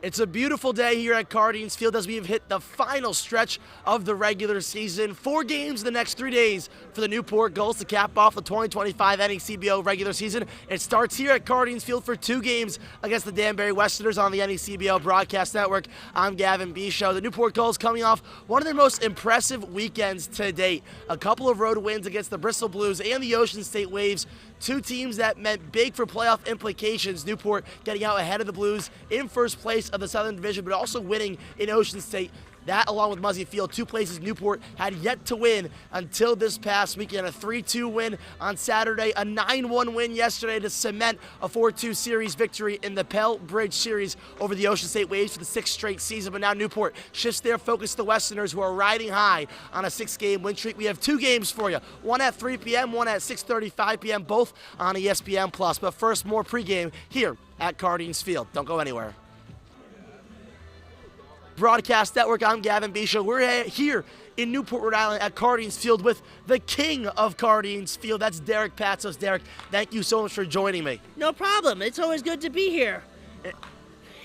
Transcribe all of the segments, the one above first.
It's a beautiful day here at Cardinals Field as we have hit the final stretch of the regular season. 4 games in the next 3 days for the Newport Gulls to cap off the 2025 NECBO regular season. It starts here at Cardinals Field for 2 games against the Danbury Westerners on the NECBO Broadcast Network. I'm Gavin Bisho. The Newport Gulls coming off one of their most impressive weekends to date. A couple of road wins against the Bristol Blues and the Ocean State Waves. 2 teams that meant big for playoff implications. Newport getting out ahead of the Blues in first place of the Southern Division, but also winning in Ocean State. That, along with Muzzy Field, 2 places Newport had yet to win until this past weekend. A 3-2 win on Saturday, a 9-1 win yesterday to cement a 4-2 series victory in the Pell Bridge Series over the Ocean State Waves for the 6th straight season. But now Newport shifts their focus to the Westerners, who are riding high on a 6-game win streak. We have 2 games for you, one at 3 p.m., one at 6:35 p.m., both on ESPN+. But first, more pregame here at Cardinals Field. Don't go anywhere. Broadcast Network, I'm Gavin Bisho. We're here in Newport, Rhode Island at Cardinals Field with the king of Cardinals Field. That's Derek Patsos. Derek, thank you so much for joining me. No problem. It's always good to be here.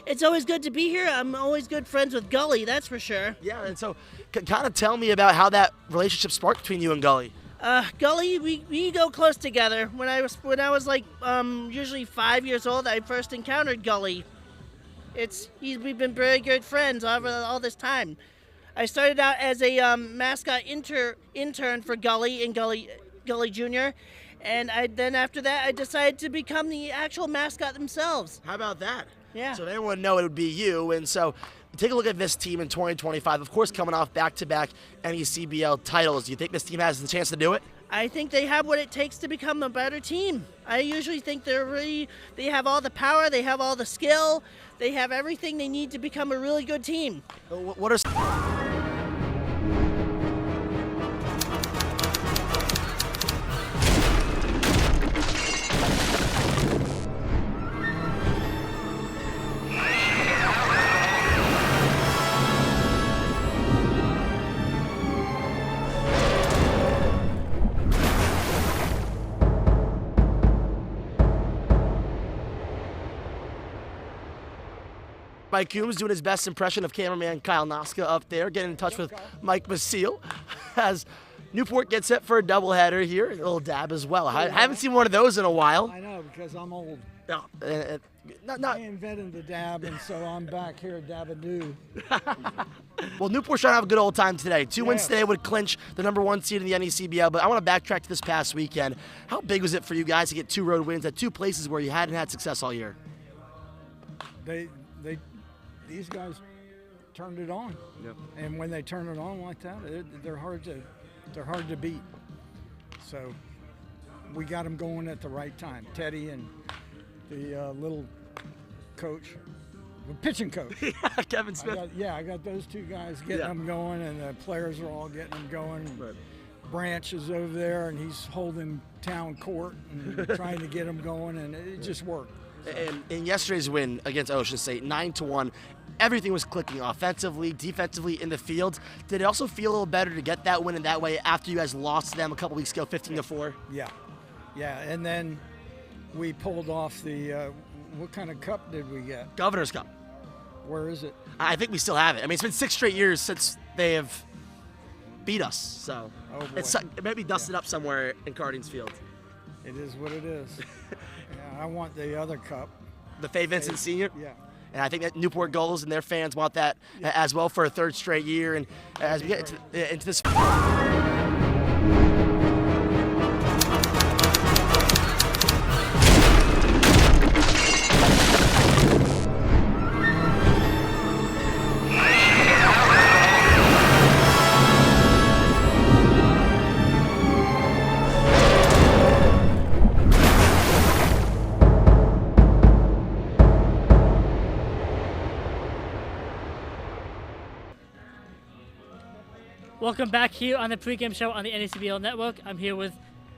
It's always good to be here. I'm always good friends with Gully, that's for sure. Yeah, and so kind of tell me about how that relationship sparked between you and Gully. Gully, we go close together. When I was like usually 5 years old, I first encountered Gully. We've been very good friends over all this time. I started out as a mascot intern for Gully and Gully Jr., and then after that I decided to become the actual mascot themselves. How about that? Yeah. So if anyone would know, it would be you. And so take a look at this team in 2025. Of course, coming off back-to-back NECBL titles. Do you think this team has the chance to do it? I think they have what it takes to become a better team. I usually think they have all the power, they have all the skill, they have everything they need to become a really good team. What are... Mike Coombs doing his best impression of cameraman Kyle Noska up there, getting in touch with Mike Basile as Newport gets set for a doubleheader here. A little dab as well. I haven't seen one of those in a while. I know, because I'm old. No, I invented the dab, and so I'm back here dab-a-doo. Well, Newport's trying to have a good old time today. 2 wins today would clinch the #1 seed in the NECBL, but I want to backtrack to this past weekend. How big was it for you guys to get 2 road wins at 2 places where you hadn't had success all year? These guys turned it on. Yep. And when they turn it on like that, they're hard to beat. So we got them going at the right time. Teddy and the little coach, the pitching coach. Kevin Smith. I got those 2 guys getting them going, and the players are all getting them going. Right. Branch is over there, and he's holding town court and trying to get them going, and it just worked. And in yesterday's win against Ocean State, 9-1, everything was clicking offensively, defensively, in the field. Did it also feel a little better to get that win in that way after you guys lost to them a couple weeks ago, 15-4? Yeah, and then we pulled off the, what kind of cup did we get? Governor's Cup. Where is it? I think we still have it. I mean, it's been 6 straight years since they have beat us, so it might be dusted up somewhere in Cardinals Field. It is what it is. Yeah, I want the other cup. The Faye Vincent Senior? Yeah. And I think that Newport Gulls and their fans want that as well for a 3rd straight year. And as we get into this... Welcome back here on the pregame show on the NECBL Network. I'm here with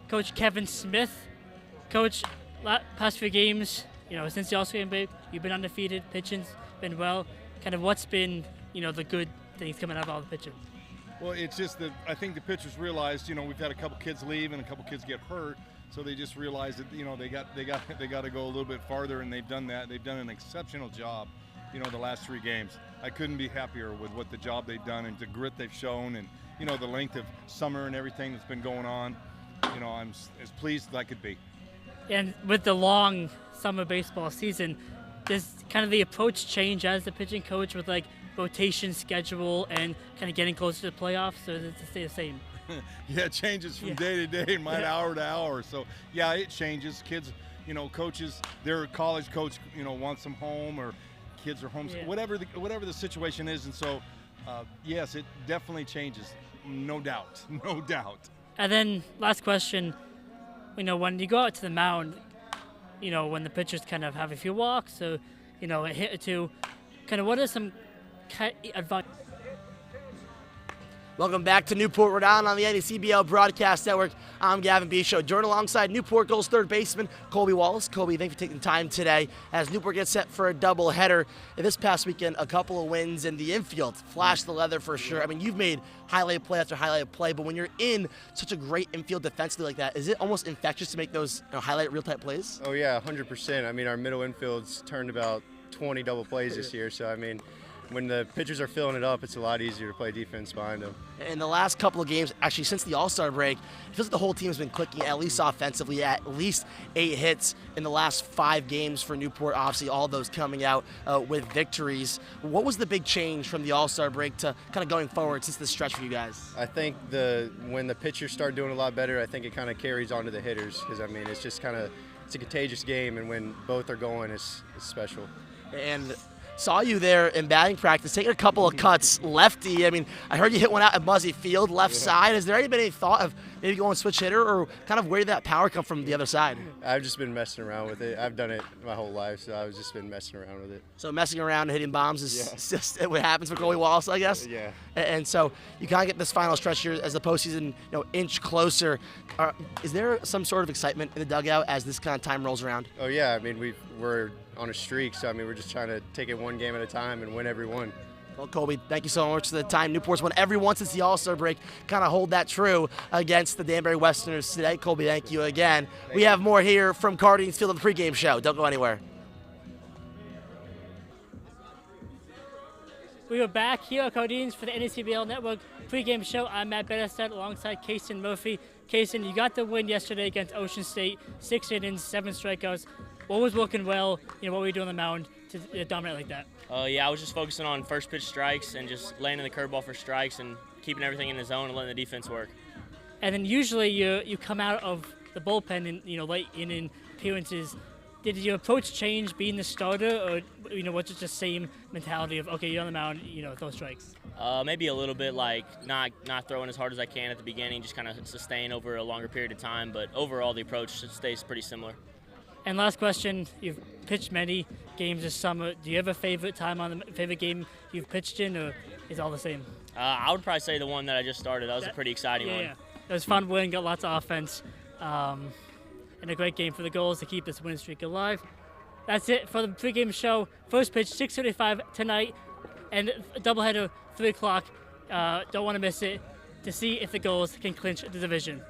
Coach Kevin Smith. Coach, past few games, since the All-Star game break, you've been undefeated, pitching's been well. Kind of what's been, the good things coming out of all the pitching? Well, it's just that I think the pitchers realized, we've had a couple kids leave and a couple kids get hurt, so they just realized that, they got to go a little bit farther, and they've done that. They've done an exceptional job the last 3 games. I couldn't be happier with what the job they've done and the grit they've shown, and the length of summer and everything that's been going on. I'm as pleased as I could be. And with the long summer baseball season, does kind of the approach change as the pitching coach with like rotation schedule and kind of getting closer to the playoffs, or does it stay the same? Yeah, it changes from day to day, hour to hour. So yeah, it changes. Kids, coaches, their college coach, wants them home, or kids are home, whatever the situation is. And so, yes, it definitely changes, no doubt. And then last question, when you go out to the mound, when the pitchers kind of have a few walks, or a hit or two, kind of what are some advice? Welcome back to Newport, Rhode Island on the NECBL Broadcast Network. I'm Gavin Bisho, joined alongside Newport Gulls third baseman Colby Wallace. Colby, thanks for taking the time today as Newport gets set for a doubleheader. This past weekend, a couple of wins in the infield flashed the leather for sure. I mean, you've made highlight play after highlight play, but when you're in such a great infield defensively like that, is it almost infectious to make those highlight reel type plays? Oh yeah, 100%. I mean, our middle infield's turned about 20 double plays this year, so I mean, when the pitchers are filling it up, it's a lot easier to play defense behind them. In the last couple of games, actually since the All-Star break, it feels like the whole team's been clicking, at least offensively, at least 8 hits in the last 5 games for Newport, obviously all those coming out with victories. What was the big change from the All-Star break to kind of going forward since this stretch for you guys? I think when the pitchers start doing a lot better, I think it kind of carries on to the hitters, because I mean, it's just it's a contagious game, and when both are going, it's special. And saw you there in batting practice, taking a couple of cuts, lefty. I mean, I heard you hit one out at Muzzy Field, left side. Has there been any thought of maybe going switch hitter, or kind of where did that power come from the other side? I've just been messing around with it. I've done it my whole life, so I've just been messing around with it. So messing around and hitting bombs is just what happens for Colby Wallace, I guess? Yeah. And so you kind of get this final stretch here as the postseason inch closer. Is there some sort of excitement in the dugout as this kind of time rolls around? Oh yeah, I mean, we're on a streak, so I mean, we're just trying to take it one game at a time and win every one. Well, Colby, thank you so much for the time. Newport's won every one since the All-Star break. Kind of hold that true against the Danbury Westerners today. Colby, thank you again. We have more here from Cardinals Field on the pregame show. Don't go anywhere. We are back here at Cardinals for the NECBL Network pregame show. I'm Matt Benestead alongside Kason Murphy. Kason, you got the win yesterday against Ocean State. 6 innings, 7 strikeouts. What was working well? What were you doing on the mound to dominate like that? Yeah, I was just focusing on first pitch strikes and just landing the curveball for strikes and keeping everything in the zone and letting the defense work. And then usually you come out of the bullpen in late inning appearances. Did your approach change being the starter, or was it just the same mentality of, okay, you're on the mound, throw strikes? Maybe a little bit, like not throwing as hard as I can at the beginning, just kind of sustain over a longer period of time. But overall, the approach stays pretty similar. And last question, you've pitched many games this summer. Do you have a favorite game you've pitched in, or is it all the same? I would probably say the one that I just started. That was a pretty exciting one. Yeah, it was fun win, got lots of offense, and a great game for the Gulls to keep this win streak alive. That's it for the pregame show. First pitch, 6:35 tonight, and a doubleheader, 3 o'clock. Don't want to miss it to see if the Gulls can clinch the division.